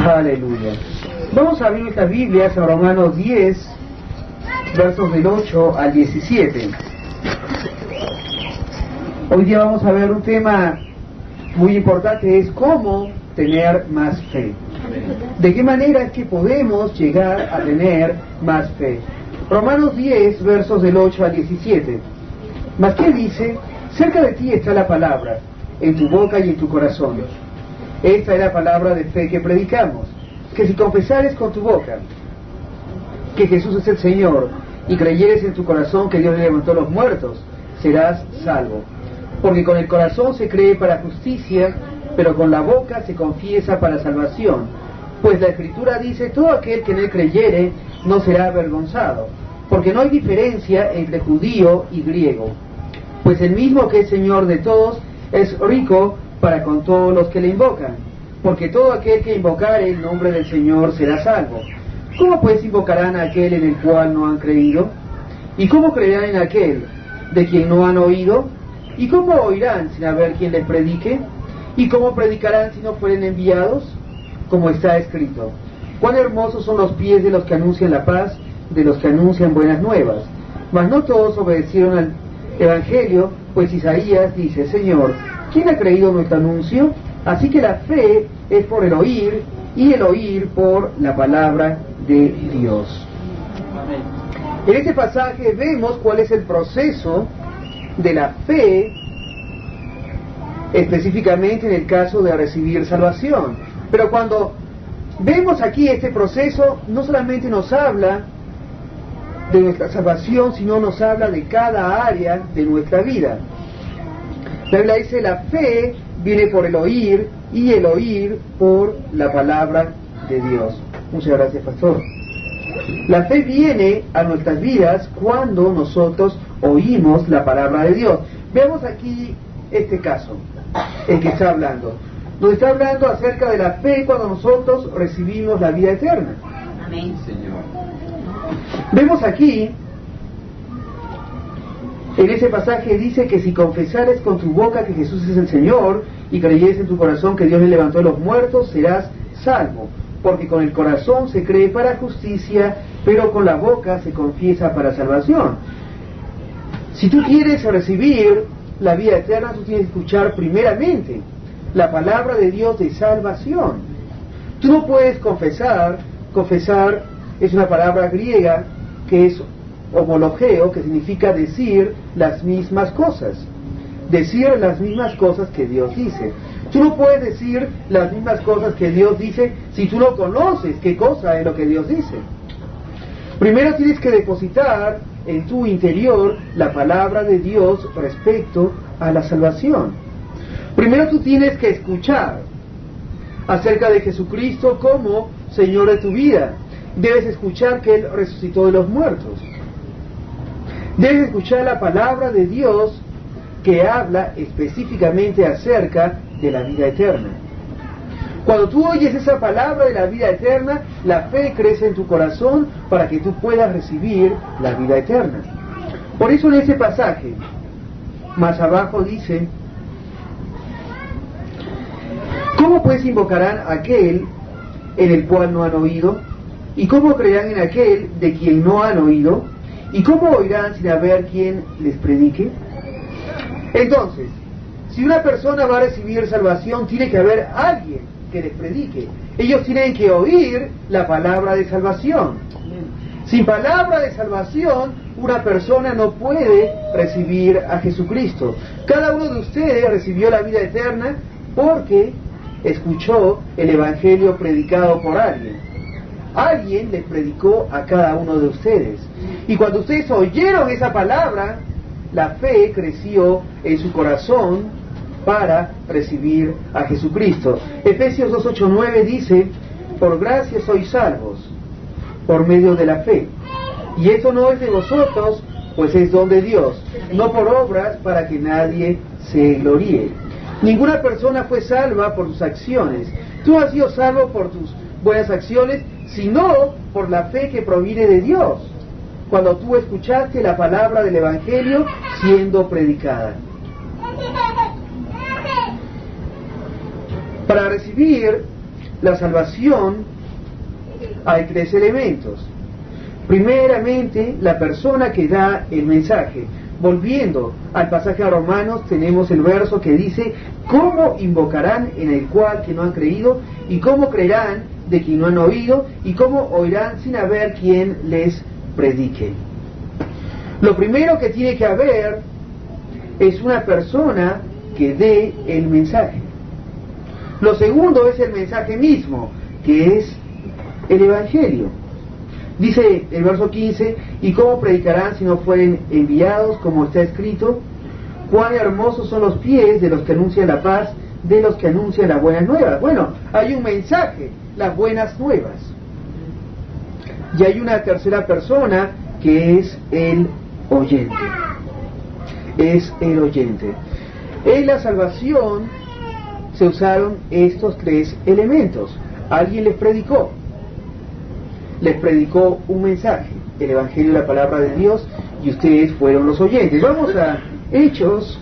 Aleluya. Vamos a abrir nuestras Biblias a Romanos 10, versos del 8 al 17. Hoy día vamos a ver un tema muy importante, es cómo tener más fe. ¿De qué manera es que podemos llegar a tener más fe? Romanos 10, versos del 8 al 17. ¿Mas qué dice? Cerca de ti está la palabra, en tu boca y en tu corazón. Esta es la palabra de fe que predicamos, que si confesares con tu boca que Jesús es el Señor y creyeres en tu corazón que Dios le levantó a los muertos, serás salvo. Porque con el corazón se cree para justicia, pero con la boca se confiesa para salvación. Pues la Escritura dice, todo aquel que en él creyere no será avergonzado, porque no hay diferencia entre judío y griego. Pues el mismo que es Señor de todos es rico para con todos los que le invocan, porque todo aquel que invocare el nombre del Señor será salvo. ¿Cómo pues invocarán a aquel en el cual no han creído? ¿Y cómo creerán en aquel de quien no han oído? ¿Y cómo oirán sin haber quien les predique? ¿Y cómo predicarán si no fueren enviados? Como está escrito, cuán hermosos son los pies de los que anuncian la paz, de los que anuncian buenas nuevas. Mas no todos obedecieron al Evangelio, pues Isaías dice, Señor, ¿quién ha creído nuestro anuncio? Así que la fe es por el oír, y el oír por la palabra de Dios. En este pasaje vemos cuál es el proceso de la fe, específicamente en el caso de recibir salvación. Pero cuando vemos aquí este proceso, no solamente nos habla de nuestra salvación, sino nos habla de cada área de nuestra vida. La Biblia dice, la fe viene por el oír, y el oír por la palabra de Dios. Muchas gracias, pastor. La fe viene a nuestras vidas cuando nosotros oímos la palabra de Dios. Veamos aquí este caso, el que está hablando. Nos está hablando acerca de la fe cuando nosotros recibimos la vida eterna. Amén, Señor. Vemos aquí, en ese pasaje dice que si confesares con tu boca que Jesús es el Señor y creyeres en tu corazón que Dios le levantó a los muertos, serás salvo. Porque con el corazón se cree para justicia, pero con la boca se confiesa para salvación. Si tú quieres recibir la vida eterna, tú tienes que escuchar primeramente la palabra de Dios de salvación. Tú no puedes confesar es una palabra griega que es homologeo, que significa decir las mismas cosas. Decir las mismas cosas que Dios dice. Tú no puedes decir las mismas cosas que Dios dice si tú no conoces qué cosa es lo que Dios dice. Primero tienes que depositar en tu interior la palabra de Dios respecto a la salvación. Primero tú tienes que escuchar acerca de Jesucristo como Señor de tu vida. Debes escuchar que Él resucitó de los muertos. Debes escuchar la palabra de Dios que habla específicamente acerca de la vida eterna. Cuando tú oyes esa palabra de la vida eterna, la fe crece en tu corazón para que tú puedas recibir la vida eterna. Por eso en ese pasaje, más abajo dice, ¿cómo pues invocarán a aquel en el cual no han oído? ¿Y cómo creerán en aquel de quien no han oído? ¿Y cómo oirán sin haber quien les predique? Entonces, si una persona va a recibir salvación, tiene que haber alguien que les predique. Ellos tienen que oír la palabra de salvación. Sin palabra de salvación, una persona no puede recibir a Jesucristo. Cada uno de ustedes recibió la vida eterna porque escuchó el Evangelio predicado por alguien. Alguien les predicó a cada uno de ustedes. Y cuando ustedes oyeron esa palabra, la fe creció en su corazón para recibir a Jesucristo. Efesios 2:8-9 dice, por gracia sois salvos, por medio de la fe. Y esto no es de vosotros, pues es don de Dios, no por obras para que nadie se gloríe. Ninguna persona fue salva por sus acciones. Tú has sido salvo por tus buenas acciones, sino por la fe que proviene de Dios, cuando tú escuchaste la palabra del Evangelio siendo predicada. Para recibir la salvación hay tres elementos. Primeramente, la persona que da el mensaje. Volviendo al pasaje a Romanos, tenemos el verso que dice: ¿cómo invocarán en el cual que no han creído? ¿Y cómo creerán de quien no han oído? ¿Y cómo oirán sin haber quien les predique? Lo primero que tiene que haber es una persona que dé el mensaje. Lo segundo es el mensaje mismo, que es el Evangelio. Dice el verso 15: ¿y cómo predicarán si no fueren enviados? Como está escrito: cuán hermosos son los pies de los que anuncian la paz, de los que anuncian las buenas nuevas. Bueno, hay un mensaje, las buenas nuevas. Y hay una tercera persona que es el oyente. Es el oyente. En la salvación se usaron estos tres elementos. Alguien les predicó un mensaje, el Evangelio, la palabra de Dios, y ustedes fueron los oyentes. Vamos a Hechos,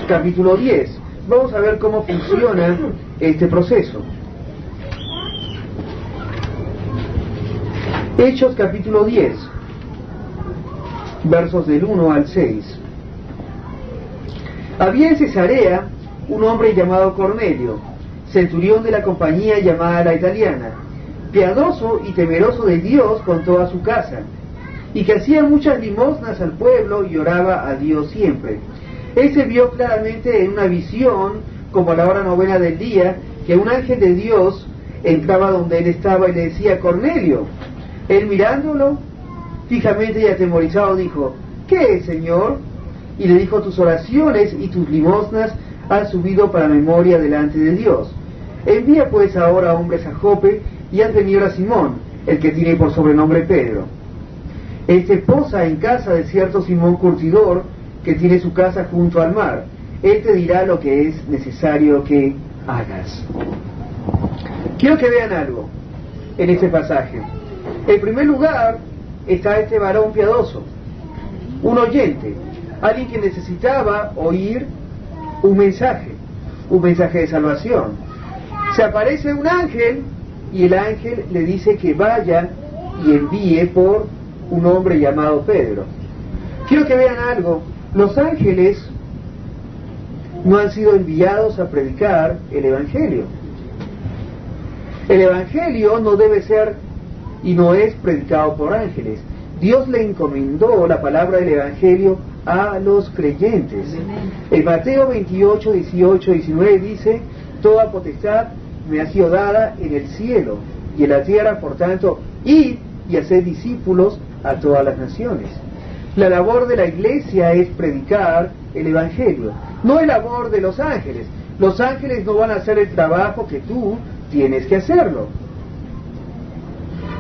capítulo 10. Vamos a ver cómo funciona este proceso. Hechos, capítulo 10, versos del 1 al 6. Había en Cesarea un hombre llamado Cornelio, centurión de la compañía llamada La Italiana, piadoso y temeroso de Dios con toda su casa, y que hacía muchas limosnas al pueblo y oraba a Dios siempre. Él se vio claramente en una visión, como a la hora novena del día, que un ángel de Dios entraba donde él estaba y le decía: Cornelio. Él, mirándolo fijamente y atemorizado, dijo: ¿qué es, Señor? Y le dijo: tus oraciones y tus limosnas han subido para memoria delante de Dios. Envía pues ahora hombres a Jope y haz venir a Simón, el que tiene por sobrenombre Pedro. Este posa en casa de cierto Simón curtidor, que tiene su casa junto al mar. Él te dirá lo que es necesario que hagas. Quiero que vean algo en este pasaje. En primer lugar está este varón piadoso, un oyente, alguien que necesitaba oír un mensaje de salvación. Se aparece un ángel y el ángel le dice que vaya y envíe por un hombre llamado Pedro. Quiero que vean algo. Los ángeles no han sido enviados a predicar el Evangelio. El Evangelio no debe ser y no es predicado por ángeles. Dios le encomendó la palabra del Evangelio a los creyentes. En Mateo 28, 18, 19 dice: toda potestad me ha sido dada en el cielo y en la tierra, por tanto, id y haced discípulos a todas las naciones. La labor de la iglesia es predicar el Evangelio, no es labor de los ángeles. Los ángeles no van a hacer el trabajo que tú tienes que hacerlo.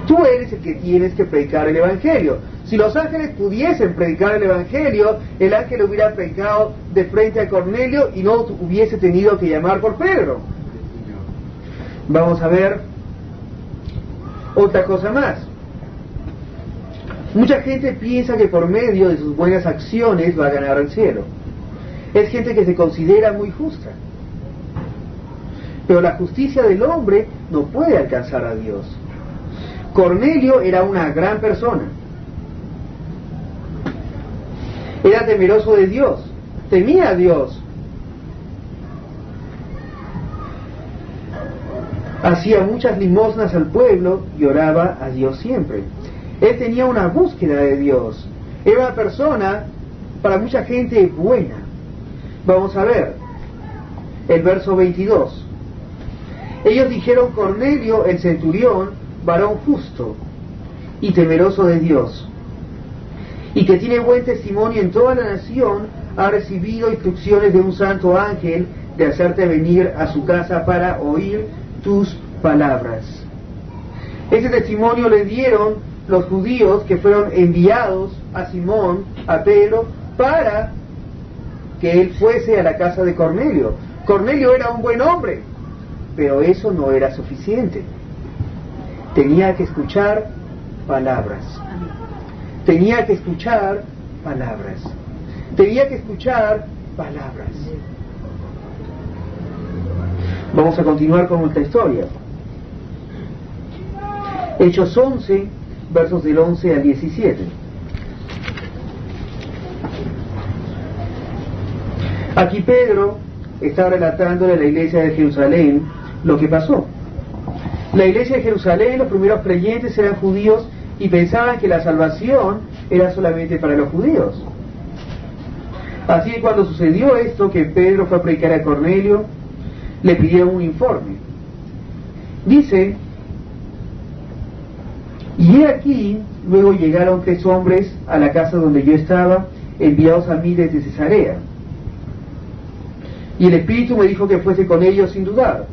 Tú eres el que tienes que predicar el Evangelio. Si los ángeles pudiesen predicar el Evangelio, el ángel hubiera predicado de frente a Cornelio y no hubiese tenido que llamar por Pedro. Vamos a ver otra cosa más. Mucha gente piensa que por medio de sus buenas acciones va a ganar el cielo. Es gente que se considera muy justa. Pero la justicia del hombre no puede alcanzar a Dios. Cornelio era una gran persona. Era temeroso de Dios. Temía a Dios. Hacía muchas limosnas al pueblo y oraba a Dios siempre. Él tenía una búsqueda de Dios. Era una persona, para mucha gente, buena. Vamos a ver el verso 22. Ellos dijeron: Cornelio, el centurión, varón justo y temeroso de Dios, y que tiene buen testimonio en toda la nación, ha recibido instrucciones de un santo ángel de hacerte venir a su casa para oír tus palabras. Ese testimonio le dieron los judíos que fueron enviados a Simón, a Pedro, para que él fuese a la casa de Cornelio. Cornelio era un buen hombre, pero eso no era suficiente. Tenía que escuchar palabras. Tenía que escuchar palabras. Tenía que escuchar palabras. Vamos a continuar con nuestra historia. Hechos 11, versos del 11 al 17. Aquí Pedro está relatándole a la iglesia de Jerusalén lo que pasó. La iglesia de Jerusalén, los primeros creyentes eran judíos y pensaban que la salvación era solamente para los judíos. Así que cuando sucedió esto, que Pedro fue a predicar a Cornelio, le pidieron un informe. Dice: y he aquí, luego llegaron 3 hombres a la casa donde yo estaba, enviados a mí desde Cesarea. Y el Espíritu me dijo que fuese con ellos sin dudar.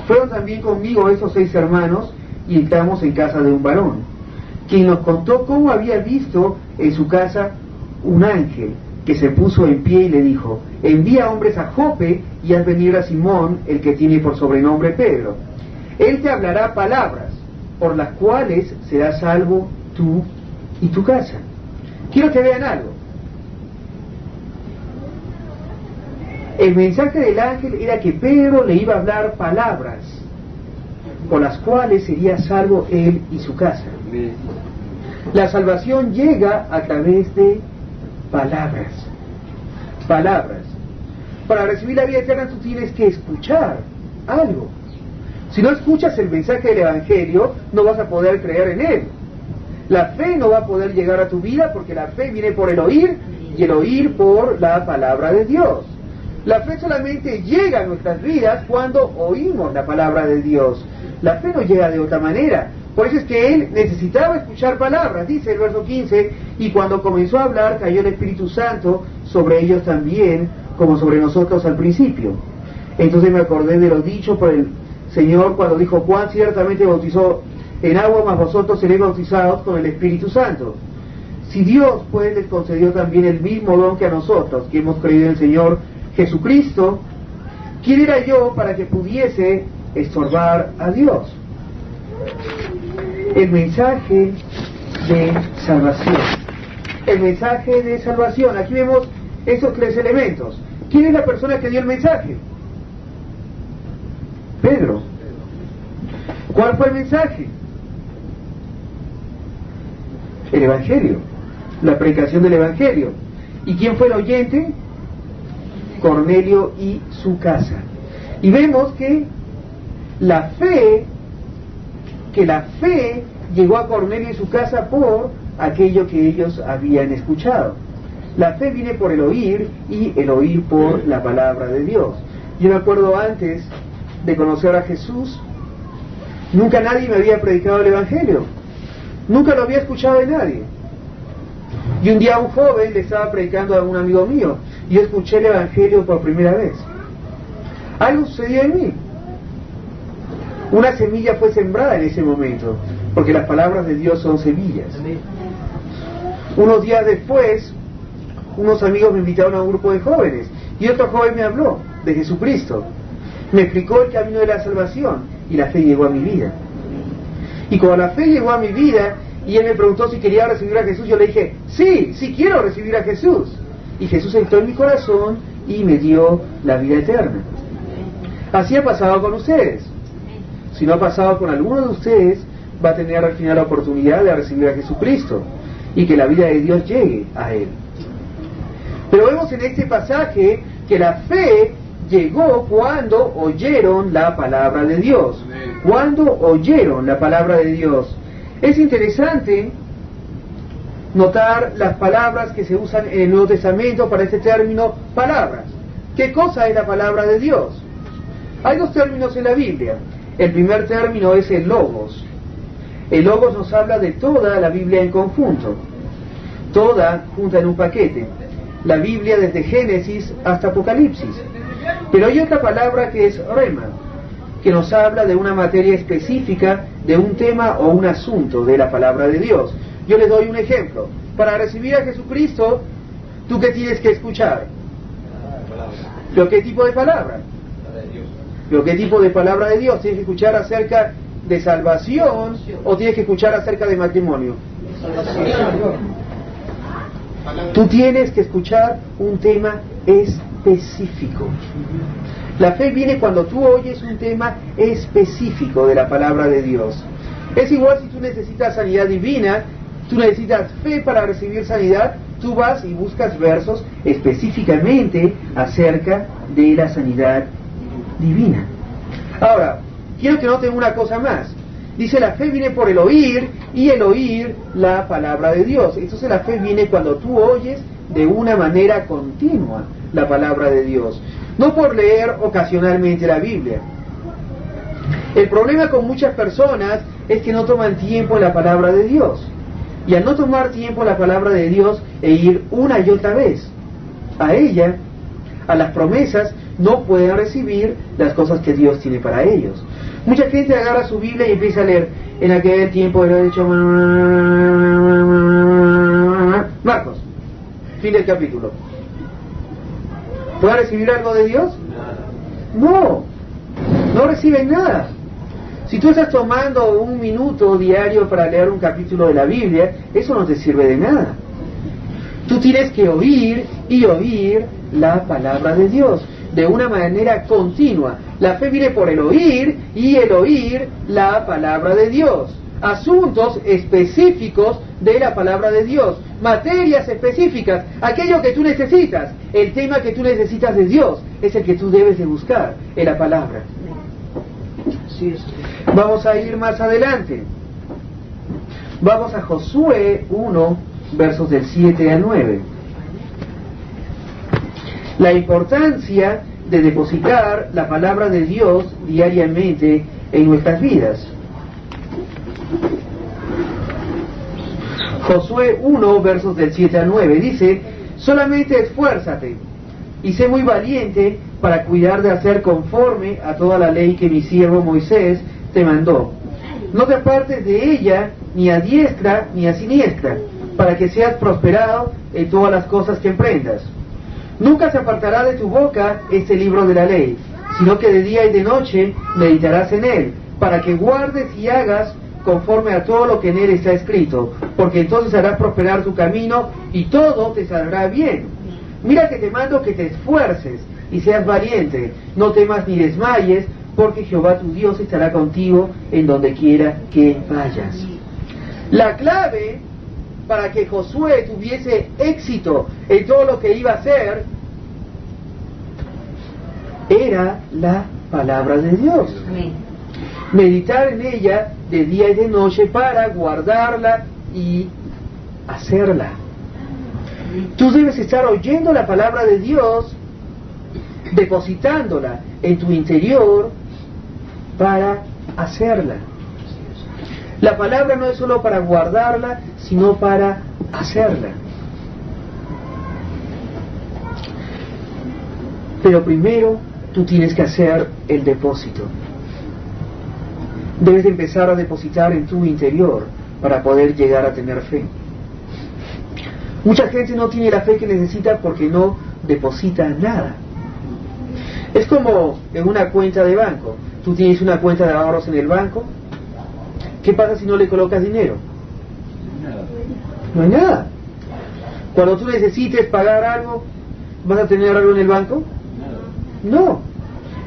Fueron también conmigo esos 6 hermanos, y entramos en casa de un varón, quien nos contó cómo había visto en su casa un ángel, que se puso en pie y le dijo: envía hombres a Jope y haz venir a Simón, el que tiene por sobrenombre Pedro. Él te hablará palabras, por las cuales serás salvo tú y tu casa. Quiero que vean algo. El mensaje del ángel era que Pedro le iba a hablar palabras, por las cuales sería salvo él y su casa. La salvación llega a través de palabras. Palabras. Para recibir la vida eterna tú tienes que escuchar algo. Si no escuchas el mensaje del Evangelio, no vas a poder creer en él. La fe no va a poder llegar a tu vida porque la fe viene por el oír y el oír por la palabra de Dios. La fe solamente llega a nuestras vidas cuando oímos la palabra de Dios. La fe no llega de otra manera. Por eso es que él necesitaba escuchar palabras. Dice el verso 15, y cuando comenzó a hablar cayó el Espíritu Santo sobre ellos también, como sobre nosotros al principio. Entonces me acordé de lo dicho por el Señor cuando dijo: Juan ciertamente bautizó en agua, mas vosotros seréis bautizados con el Espíritu Santo. Si Dios pues les concedió también el mismo don que a nosotros, que hemos creído en el Señor Jesucristo, ¿quién era yo para que pudiese estorbar a Dios? El mensaje de salvación. El mensaje de salvación. Aquí vemos esos 3 elementos. ¿Quién es la persona que dio el mensaje? Pedro. ¿Cuál fue el mensaje? El Evangelio. La predicación del Evangelio. ¿Y quién fue el oyente? Cornelio y su casa. Y vemos que la fe llegó a Cornelio y su casa por aquello que ellos habían escuchado. La fe viene por el oír y el oír por la palabra de Dios. Yo me acuerdo antes de conocer a Jesús, nunca nadie me había predicado el Evangelio. Nunca lo había escuchado de nadie. Y un día un joven le estaba predicando a un amigo mío y yo escuché el Evangelio por primera vez. Algo sucedió en mí. Una semilla fue sembrada en ese momento, porque las palabras de Dios son semillas. Unos días después, unos amigos me invitaron a un grupo de jóvenes y otro joven me habló de Jesucristo. Me explicó el camino de la salvación y la fe llegó a mi vida. Y cuando la fe llegó a mi vida y él me preguntó si quería recibir a Jesús, yo le dije: sí quiero recibir a Jesús. Y Jesús entró en mi corazón y me dio la vida eterna. Así ha pasado con ustedes. Si no ha pasado con alguno de ustedes, va a tener al final la oportunidad de recibir a Jesucristo y que la vida de Dios llegue a él. Pero vemos en este pasaje que la fe llegó cuando oyeron la palabra de Dios. Cuando oyeron la palabra de Dios. Es interesante notar las palabras que se usan en el Nuevo Testamento para este término palabras. ¿Qué cosa es la palabra de Dios? Hay 2 términos en la Biblia. El primer término es el logos. El logos nos habla de toda la Biblia en conjunto, toda junta en un paquete. La Biblia desde Génesis hasta Apocalipsis. Pero hay otra palabra que es rema, que nos habla de una materia específica, de un tema o un asunto de la palabra de Dios. Yo les doy un ejemplo. Para recibir a Jesucristo, ¿tú qué tienes que escuchar? ¿Pero qué tipo de palabra? ¿Pero qué tipo de palabra de Dios? ¿Tienes que escuchar acerca de salvación o tienes que escuchar acerca de matrimonio? Tú tienes que escuchar un tema específico. La fe viene cuando tú oyes un tema específico de la palabra de Dios. Es igual si tú necesitas sanidad divina, tú necesitas fe para recibir sanidad, tú vas y buscas versos específicamente acerca de la sanidad divina. Ahora, quiero que noten una cosa más. Dice, la fe viene por el oír, y el oír la palabra de Dios. Entonces la fe viene cuando tú oyes de una manera continua la palabra de Dios, no por leer ocasionalmente la Biblia. El problema con muchas personas es que no toman tiempo en la palabra de Dios. Y al no tomar tiempo en la palabra de Dios e ir una y otra vez a ella, a las promesas, no pueden recibir las cosas que Dios tiene para ellos. Mucha gente agarra su Biblia y empieza a leer, en aquel tiempo era hecho Marcos, fin del capítulo. ¿Puede recibir algo de Dios? No, no reciben nada. Si tú estás tomando un minuto diario para leer un capítulo de la Biblia, eso no te sirve de nada. Tú tienes que oír y oír la palabra de Dios de una manera continua. La fe viene por el oír y el oír la palabra de Dios. Asuntos específicos de la palabra de Dios. Materias específicas. Aquello que tú necesitas. El tema que tú necesitas de Dios es el que tú debes de buscar en la palabra. Vamos a ir más adelante. Vamos a Josué 1, versos del 7 al 9. La importancia de depositar la palabra de Dios diariamente en nuestras vidas. Josué 1, versos del 7 al 9, dice, solamente esfuérzate y sé muy valiente para cuidar de hacer conforme a toda la ley que mi siervo Moisés te mandó. No te apartes de ella ni a diestra ni a siniestra, para que seas prosperado en todas las cosas que emprendas. Nunca se apartará de tu boca este libro de la ley, sino que de día y de noche meditarás en él, para que guardes y hagas conforme a todo lo que en él está escrito, porque entonces harás prosperar tu camino y todo te saldrá bien. Mira que te mando que te esfuerces y seas valiente, no temas ni desmayes, porque Jehová tu Dios estará contigo en donde quiera que vayas. La clave para que Josué tuviese éxito en todo lo que iba a hacer era la palabra de Dios. Meditar en ella de día y de noche para guardarla y hacerla. Tú debes estar oyendo la palabra de Dios, depositándola en tu interior para hacerla. La palabra no es solo para guardarla, sino para hacerla. Pero primero tú tienes que hacer el depósito. Debes de empezar a depositar en tu interior para poder llegar a tener fe. Mucha gente no tiene la fe que necesita porque no deposita nada. Es como en una cuenta de banco. Tú tienes una cuenta de ahorros en el banco. ¿Qué pasa si no le colocas dinero? No hay nada. Cuando tú necesites pagar algo, ¿vas a tener algo en el banco? No.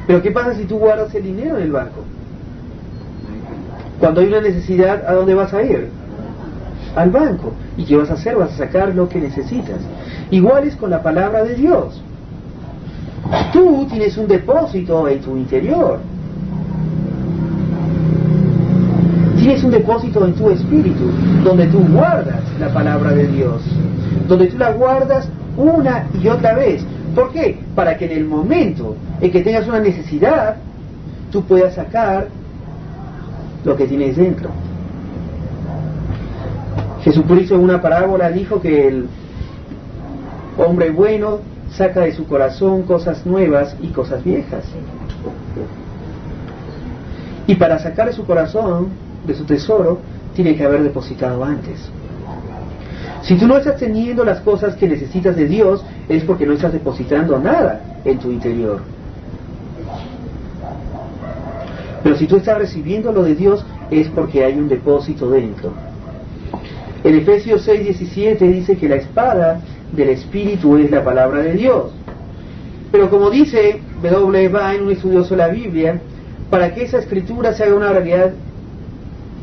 Pero ¿qué pasa si tú guardas el dinero en el banco? Cuando hay una necesidad, ¿a dónde vas a ir? Al banco. ¿Y qué vas a hacer? Vas a sacar lo que necesitas. Igual es con la palabra de Dios. Tú tienes un depósito en tu interior. Tienes un depósito en tu espíritu, donde tú guardas la palabra de Dios, donde tú la guardas una y otra vez. ¿Por qué? Para que en el momento en que tengas una necesidad, tú puedas sacar lo que tienes dentro. Jesucristo en una parábola dijo que el hombre bueno saca de su corazón cosas nuevas y cosas viejas. Y para sacar de su corazón, de su tesoro, tiene que haber depositado antes. Si tú no estás teniendo las cosas que necesitas de Dios, es porque no estás depositando nada en tu interior. Pero si tú estás recibiendo lo de Dios, es porque hay un depósito dentro. En Efesios 6:17 dice que la espada del Espíritu es la palabra de Dios. Pero como dice W. Vine, un estudioso de la Biblia, para que esa escritura se haga una realidad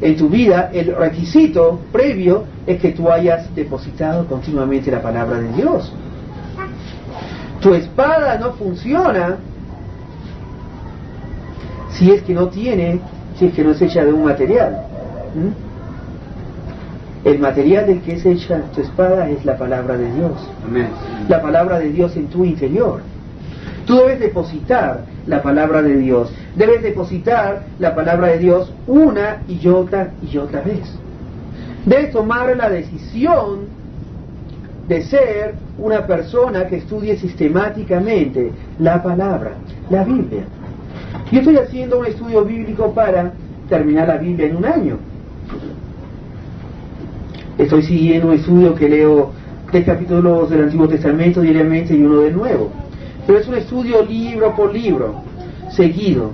en tu vida, el requisito previo es que tú hayas depositado continuamente la palabra de Dios. Tu espada no funciona si es que no es hecha de un material. El material del que es hecha tu espada es la palabra de Dios. Amén. La palabra de Dios en tu interior. Tú debes depositar la palabra de Dios. Debes depositar la palabra de Dios una y otra vez. Debes tomar la decisión de ser una persona que estudie sistemáticamente la palabra, la Biblia. Yo estoy haciendo un estudio bíblico para terminar la Biblia en un año. Estoy siguiendo un estudio que leo 3 capítulos del Antiguo Testamento diariamente y uno del Nuevo. Pero es un estudio libro por libro, seguido,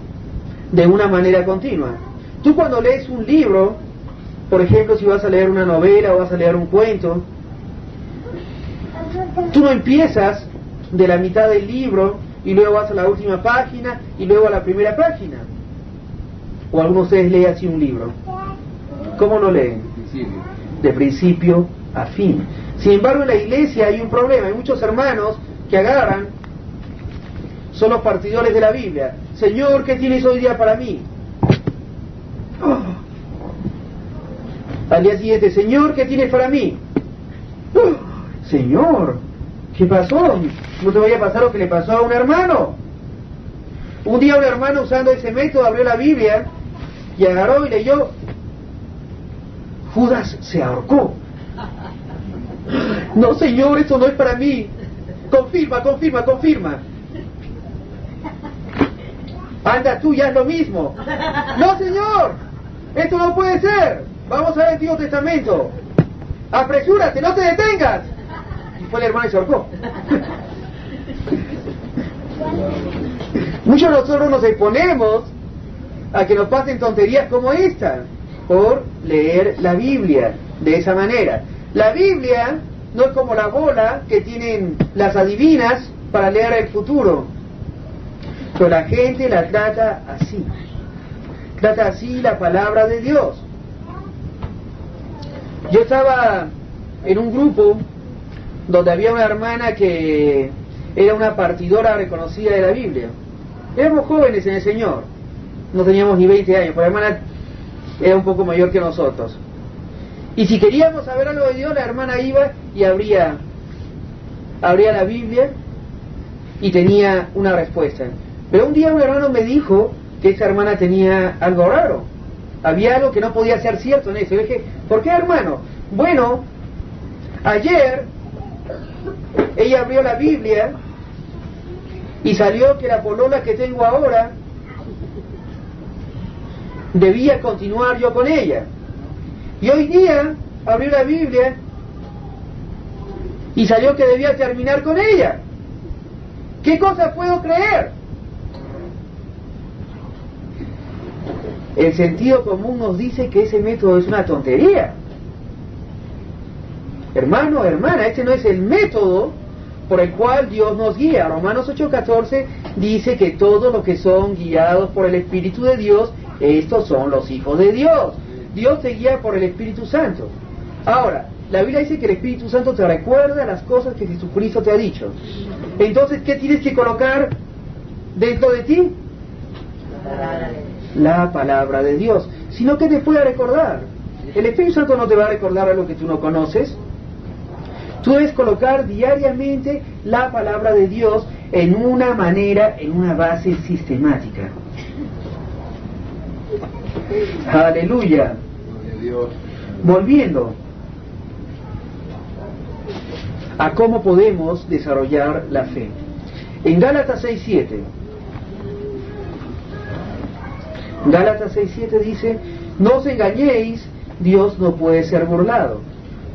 de una manera continua. Tú cuando lees un libro, por ejemplo, si vas a leer una novela o vas a leer un cuento, tú no empiezas de la mitad del libro y luego vas a la última página y luego a la primera página. O algunos de ustedes leen así un libro. ¿Cómo lo leen? De principio a fin. Sin embargo, en la iglesia hay un problema. Hay muchos hermanos que agarran, son los partidores de la Biblia. Señor, ¿qué tienes hoy día para mí? Al día siguiente, Señor, ¿qué tienes para mí? Señor, ¿qué pasó? No te vaya a pasar lo que le pasó a un hermano. Un día un hermano usando ese método abrió la Biblia y agarró y leyó: Judas se ahorcó. No, Señor, esto no es para mí. Confirma. Anda tú, ya es lo mismo. No, Señor, esto no puede ser. Vamos a ver el Antiguo Testamento. Apresúrate, no te detengas. Y fue el hermano y se ahorcó. Muchos de nosotros nos exponemos a que nos pasen tonterías como esta por leer la Biblia de esa manera. La Biblia no es como la bola que tienen las adivinas para leer el futuro. Pero la gente la trata así. Trata así la palabra de Dios. Yo estaba en un grupo donde había una hermana que era una partidora reconocida de la Biblia. Éramos jóvenes en el Señor. No teníamos ni 20 años, pero la hermana era un poco mayor que nosotros. Y si queríamos saber algo de Dios, la hermana iba y abría la Biblia y tenía una respuesta. Pero un día un hermano me dijo que esa hermana tenía algo raro. Había algo que no podía ser cierto en eso. Y le dije, ¿por qué, hermano? Bueno, ayer ella abrió la Biblia y salió que la polola que tengo ahora debía continuar yo con ella. Y hoy día abrió la Biblia y salió que debía terminar con ella. ¿Qué cosa puedo creer? El sentido común nos dice que ese método es una tontería. Hermano, hermana, este no es el método por el cual Dios nos guía. Romanos 8:14 dice que todos los que son guiados por el Espíritu de Dios, estos son los hijos de Dios. Dios te guía por el Espíritu Santo. Ahora, la Biblia dice que el Espíritu Santo te recuerda las cosas que Jesucristo te ha dicho. Entonces, ¿qué tienes que colocar dentro de ti? La palabra de Dios. Sino que te puede recordar. El Espíritu Santo no te va a recordar algo que tú no conoces. Tú debes colocar diariamente la palabra de Dios en una manera, en una base sistemática. Aleluya. Volviendo a cómo podemos desarrollar la fe. En Gálatas 6:7. Gálatas 6:7 dice: no os engañéis, Dios no puede ser burlado,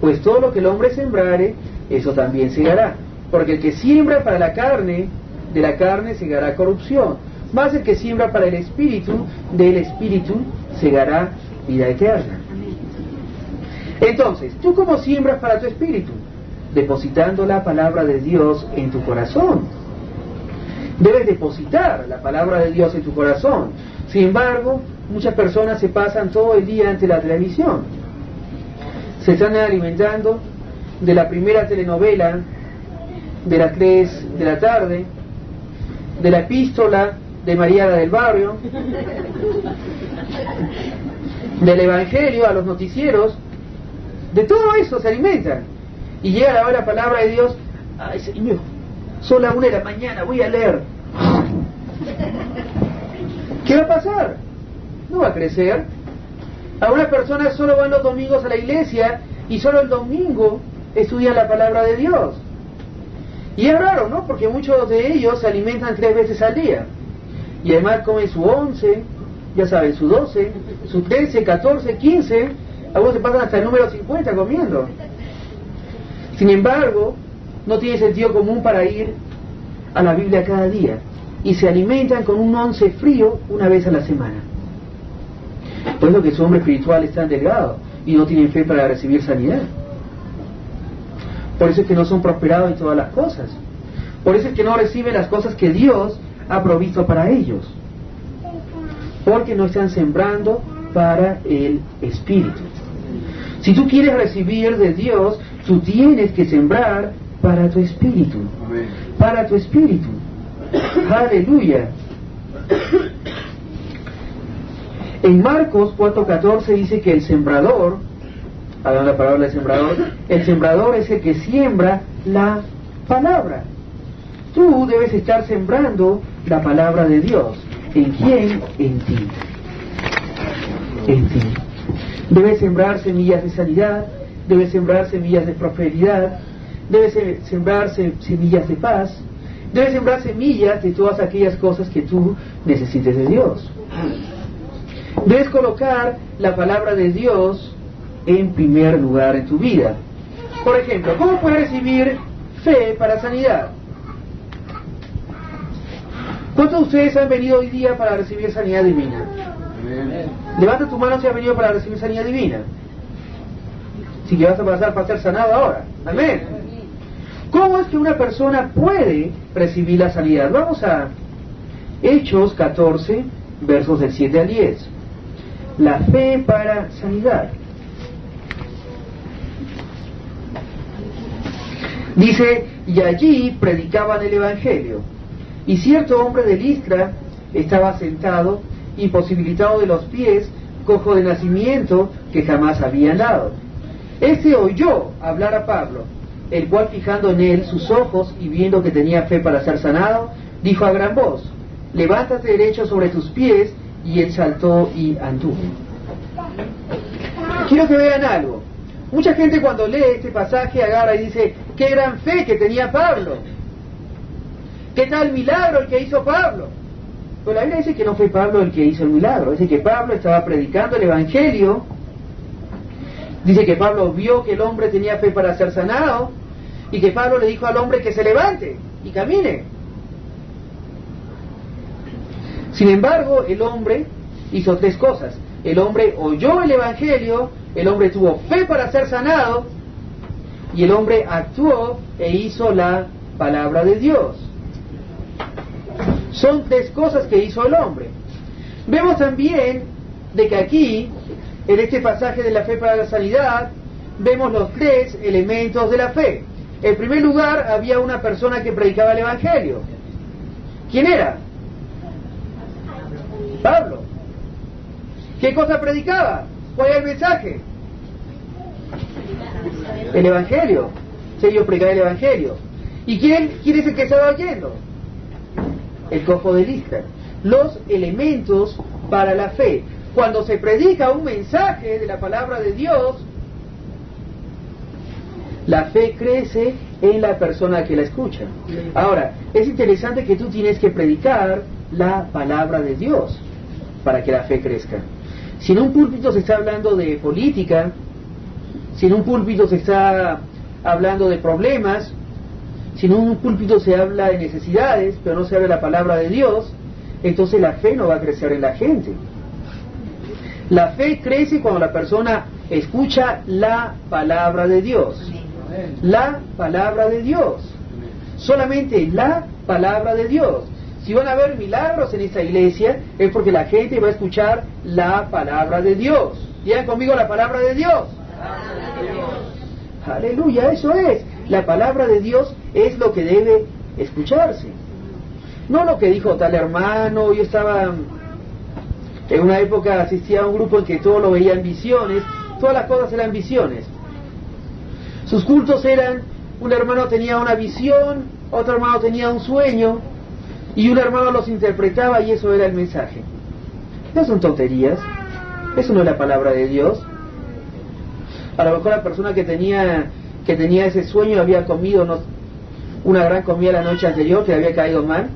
pues todo lo que el hombre sembrare, eso también segará. Porque el que siembra para la carne, de la carne segará corrupción, mas el que siembra para el Espíritu, del Espíritu segará vida eterna. Entonces, ¿tú cómo siembras para tu espíritu? Depositando la palabra de Dios en tu corazón. Debes depositar la palabra de Dios en tu corazón. Sin embargo, muchas personas se pasan todo el día ante la televisión. Se están alimentando de la primera telenovela de las 3 de la tarde, de la epístola de María del Barrio, del Evangelio a los noticieros. De todo eso se alimentan. Y llega la hora, la palabra de Dios. Ay, Señor, son las 1 de la mañana, voy a leer. ¿Qué va a pasar? No va a crecer. Algunas personas solo van los domingos a la iglesia y solo el domingo estudian la palabra de Dios. Y es raro, ¿no? Porque muchos de ellos se alimentan 3 veces al día. Y además comen su 11, ya saben, su 12, su 13, 14, 15. Algunos se pasan hasta el número 50 comiendo. Sin embargo, no tiene sentido común para ir a la Biblia cada día. Y se alimentan con un 11 frío una vez a la semana. Por eso que su hombre espiritual es tan delgado y no tienen fe para recibir sanidad. Por eso es que no son prosperados en todas las cosas. Por eso es que no reciben las cosas que Dios ha provisto para ellos. Porque no están sembrando para el Espíritu. Si tú quieres recibir de Dios, tú tienes que sembrar para tu espíritu. Para tu espíritu. Aleluya. En Marcos 4:14 dice que el sembrador, hablando la palabra del sembrador, el sembrador es el que siembra la palabra. Tú debes estar sembrando la palabra de Dios. ¿En quién? En ti. En ti. Debes sembrar semillas de sanidad, debes sembrar semillas de prosperidad, debes sembrar semillas de paz, debes sembrar semillas de todas aquellas cosas que tú necesites de Dios. Debes colocar la palabra de Dios en primer lugar en tu vida. Por ejemplo, ¿cómo puedes recibir fe para sanidad? ¿Cuántos de ustedes han venido hoy día para recibir sanidad divina? Levanta tu mano si has venido para recibir sanidad divina. Si que vas a pasar para ser sanado ahora. Amén. ¿Cómo es que una persona puede recibir la sanidad? Vamos a Hechos 14, versos del 7 al 10. La fe para sanidad. Dice, y allí predicaban el Evangelio. Y cierto hombre de Listra estaba sentado, imposibilitado de los pies, cojo de nacimiento, que jamás había andado. Este oyó hablar a Pablo, el cual, fijando en él sus ojos y viendo que tenía fe para ser sanado, dijo a gran voz, levántate derecho sobre tus pies, y él saltó y anduvo. Quiero que vean algo. Mucha gente cuando lee este pasaje agarra y dice, qué gran fe que tenía Pablo. ¿Qué tal milagro el que hizo Pablo? Pero la Biblia dice que no fue Pablo el que hizo el milagro. Dice que Pablo estaba predicando el Evangelio. Dice que Pablo vio que el hombre tenía fe para ser sanado. Y que Pablo le dijo al hombre que se levante y camine. Sin embargo, el hombre hizo 3 cosas. El hombre oyó el Evangelio, el hombre tuvo fe para ser sanado, y el hombre actuó e hizo la palabra de Dios. Son 3 cosas que hizo el hombre. Vemos también de que aquí, en este pasaje de la fe para la sanidad, vemos los 3 elementos de la fe. En primer lugar, había una persona que predicaba el Evangelio. ¿Quién era? Pablo. ¿Qué cosa predicaba? ¿Cuál era el mensaje? El Evangelio. Sí, yo predicaba el Evangelio. ¿Y quién es el que estaba oyendo? El cojo de Listra. Los elementos para la fe. Cuando se predica un mensaje de la palabra de Dios, la fe crece en la persona que la escucha. Ahora, es interesante que tú tienes que predicar la palabra de Dios para que la fe crezca. Si en un púlpito se está hablando de política, si en un púlpito se está hablando de problemas, si en un púlpito se habla de necesidades, pero no se habla de la palabra de Dios, entonces la fe no va a crecer en la gente. La fe crece cuando la persona escucha la palabra de Dios. La palabra de Dios. Solamente la palabra de Dios. Si van a haber milagros en esta iglesia, es porque la gente va a escuchar la palabra de Dios. Digan conmigo la palabra de Dios. Aleluya, eso es. La palabra de Dios es lo que debe escucharse. No lo que dijo tal hermano. Yo estaba en una época, asistía a un grupo en que todo lo veía en visiones. Todas las cosas eran visiones. Sus cultos eran, un hermano tenía una visión, otro hermano tenía un sueño, y un hermano los interpretaba y eso era el mensaje. No son tonterías. Eso no es la palabra de Dios. A lo mejor la persona que tenía ese sueño había comido una gran comida la noche anterior, que le había caído mal,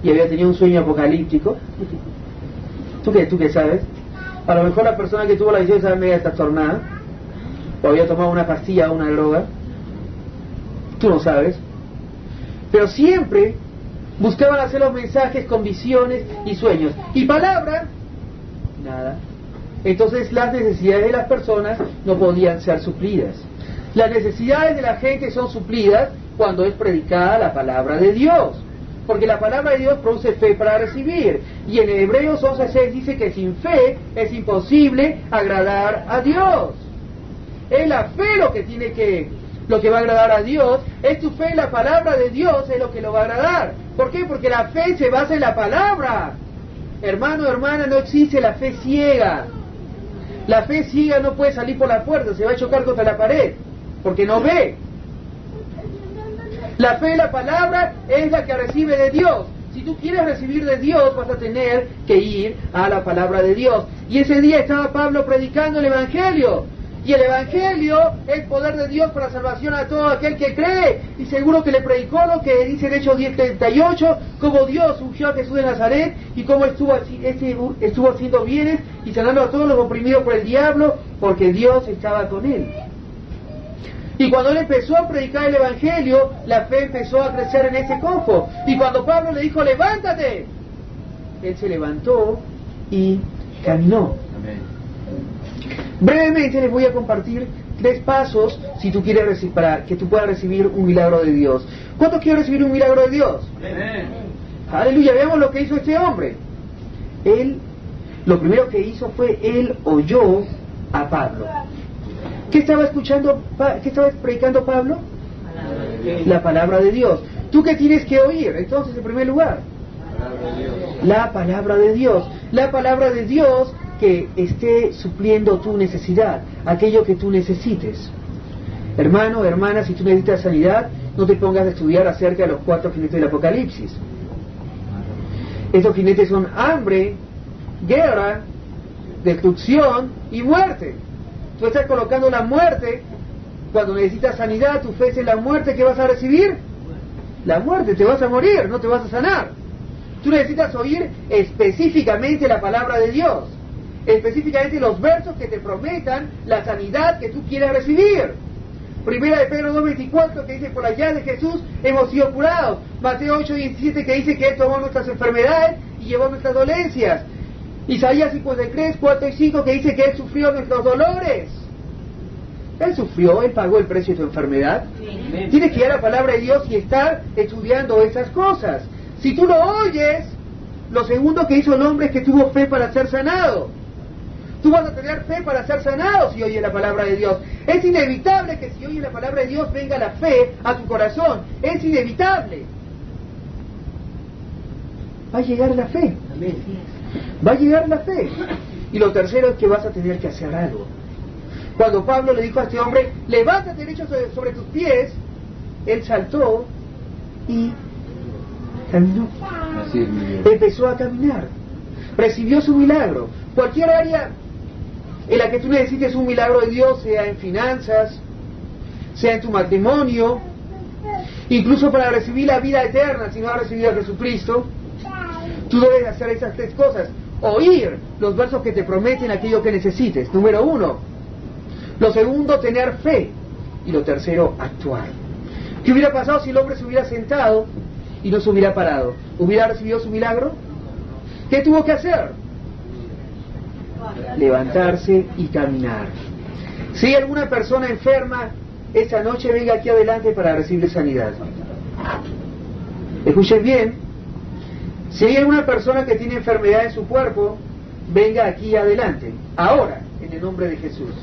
y había tenido un sueño apocalíptico. ¿Tú qué sabes? A lo mejor la persona que tuvo la visión estaba media trastornada, o había tomado una pastilla o una droga. Tú no sabes. Pero siempre buscaban hacer los mensajes con visiones y sueños. Y palabra, nada. Entonces las necesidades de las personas no podían ser suplidas. Las necesidades de la gente son suplidas cuando es predicada la palabra de Dios. Porque la palabra de Dios produce fe para recibir. Y en Hebreos 11:6 dice que sin fe es imposible agradar a Dios. Es la fe lo que va a agradar a Dios. Es tu fe en la palabra de Dios, es lo que lo va a agradar. ¿Por qué? Porque la fe se basa en la palabra. Hermano, hermana, no existe la fe ciega. La fe ciega no puede salir por la puerta, se va a chocar contra la pared, porque no ve. La fe en la palabra es la que recibe de Dios. Si tú quieres recibir de Dios, vas a tener que ir a la palabra de Dios. Y ese día estaba Pablo predicando el Evangelio. Y el Evangelio es poder de Dios para salvación a todo aquel que cree. Y seguro que le predicó lo que dice en Hechos 10:38, cómo Dios ungió a Jesús de Nazaret y cómo estuvo haciendo bienes y sanando a todos los oprimidos por el diablo, porque Dios estaba con él. Y cuando él empezó a predicar el Evangelio, la fe empezó a crecer en ese cojo. Y cuando Pablo le dijo, levántate, él se levantó y caminó. Amén. Brevemente les voy a compartir 3 pasos si tú quieres para que tú puedas recibir un milagro de Dios. ¿Cuántos quieren recibir un milagro de Dios? Amén. Aleluya, veamos lo que hizo este hombre. Lo primero que hizo fue, él oyó a Pablo. ¿Qué estaba predicando Pablo? La palabra de Dios. ¿Tú qué tienes que oír? Entonces, en primer lugar, la palabra de Dios. La palabra de Dios que esté supliendo tu necesidad, aquello que tú necesites. Hermano, hermana, si tú necesitas sanidad, no te pongas a estudiar acerca de los 4 jinetes del Apocalipsis. Estos jinetes son hambre, guerra, destrucción y muerte. Tú estás colocando la muerte. Cuando necesitas sanidad, tu fe es en la muerte. ¿Qué vas a recibir? La muerte, te vas a morir, no te vas a sanar. Tú necesitas oír específicamente la palabra de Dios, específicamente los versos que te prometan la sanidad que tú quieres recibir. Primera de Pedro 2:24 que dice, por allá de Jesús hemos sido curados. Mateo 8:17 que dice que Él tomó nuestras enfermedades y llevó nuestras dolencias. Isaías 53, 4 y 5 que dice que Él sufrió nuestros dolores. Él sufrió, Él pagó el precio de tu enfermedad. Sí. Tienes que ir a la palabra de Dios y estar estudiando esas cosas. Si tú lo oyes, lo segundo que hizo el hombre es que tuvo fe para ser sanado. Tú vas a tener fe para ser sanado si oyes la palabra de Dios. Es inevitable que si oyes la palabra de Dios venga la fe a tu corazón. Es inevitable. Va a llegar la fe. Amén. Va a llegar la fe. Y lo tercero es que vas a tener que hacer algo. Cuando Pablo le dijo a este hombre, levántate derecho sobre tus pies, él saltó y caminó. Empezó a caminar. Recibió su milagro. Cualquier área en la que tú necesites un milagro de Dios, sea en finanzas, sea en tu matrimonio, incluso para recibir la vida eterna, si no has recibido a Jesucristo, tú debes hacer esas 3 cosas. Oír los versos que te prometen aquello que necesites, número 1. Lo segundo, tener fe. Y lo tercero, actuar. ¿Qué hubiera pasado si el hombre se hubiera sentado y no se hubiera parado? ¿Hubiera recibido su milagro? ¿Qué tuvo que hacer? Levantarse y caminar. Si hay alguna persona enferma, esta noche venga aquí adelante para recibir sanidad. Escuchen bien. Si hay una persona que tiene enfermedad en su cuerpo, venga aquí adelante, ahora, en el nombre de Jesús.